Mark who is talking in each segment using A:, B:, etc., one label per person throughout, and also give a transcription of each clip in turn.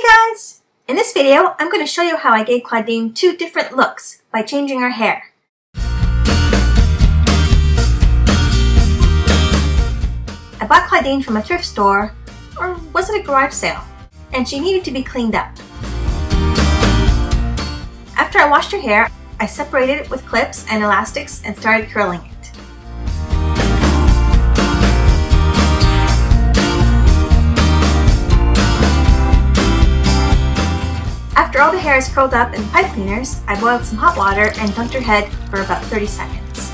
A: guys! In this video, I'm going to show you how I gave Clawdeen 2 different looks by changing her hair. I bought Clawdeen from a thrift store, or was it a garage sale? And she needed to be cleaned up. After I washed her hair, I separated it with clips and elastics and started curling it. After all the hair is curled up in pipe cleaners, I boiled some hot water and dunked her head for about 30 seconds.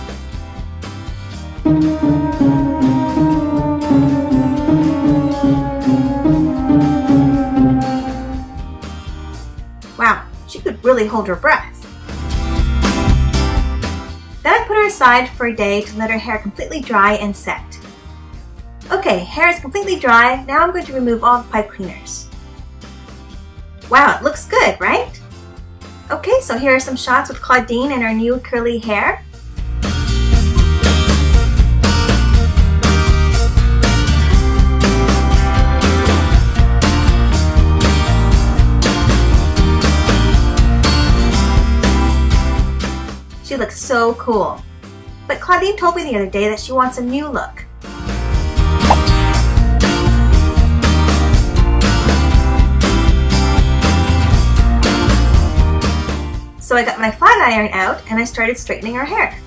A: Wow, she could really hold her breath. Then I put her aside for a day to let her hair completely dry and set. Okay, hair is completely dry. Now I'm going to remove all the pipe cleaners. Wow, it looks good, right? Okay, so here are some shots with Clawdeen and her new curly hair. She looks so cool. But Clawdeen told me the other day that she wants a new look. So I got my flat iron out and I started straightening her hair.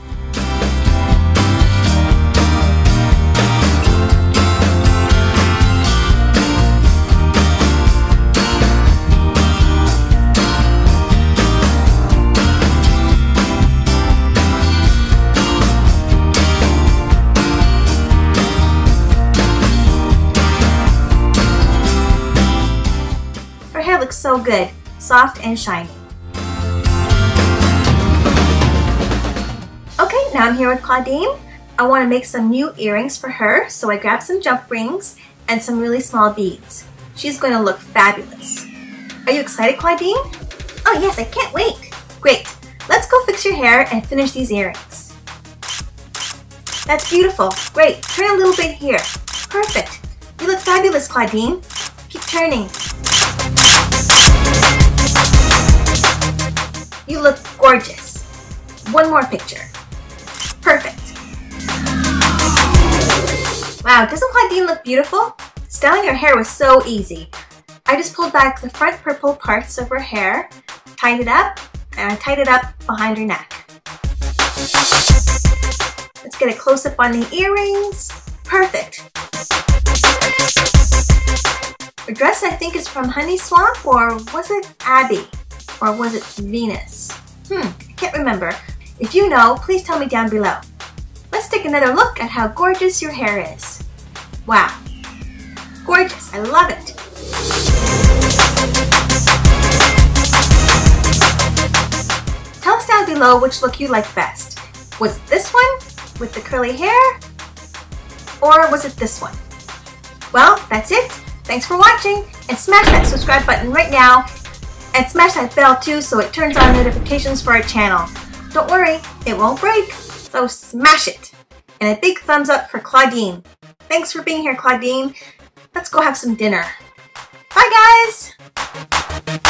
A: Her hair looks so good, soft and shiny. Okay, now I'm here with Clawdeen. I want to make some new earrings for her, so I grabbed some jump rings and some really small beads. She's going to look fabulous. Are you excited, Clawdeen? Oh yes, I can't wait. Great, let's go fix your hair and finish these earrings. That's beautiful. Great, turn a little bit here. Perfect. You look fabulous, Clawdeen. Keep turning. You look gorgeous. One more picture. Perfect. Wow, doesn't Clawdeen look beautiful? Styling her hair was so easy. I just pulled back the front purple parts of her hair, tied it up, and I tied it up behind her neck. Let's get a close-up on the earrings. Perfect. Her dress, I think, is from Honey Swamp, or was it Abby? Or was it Venus? I can't remember. If you know, please tell me down below. Let's take another look at how gorgeous your hair is. Wow. Gorgeous. I love it. Tell us down below which look you like best. Was it this one with the curly hair? Or was it this one? Well, that's it. Thanks for watching, and smash that subscribe button right now. And smash that bell too so it turns on notifications for our channel. Don't worry, it won't break, so smash it. And a big thumbs up for Clawdeen. Thanks for being here, Clawdeen. Let's go have some dinner. Bye, guys!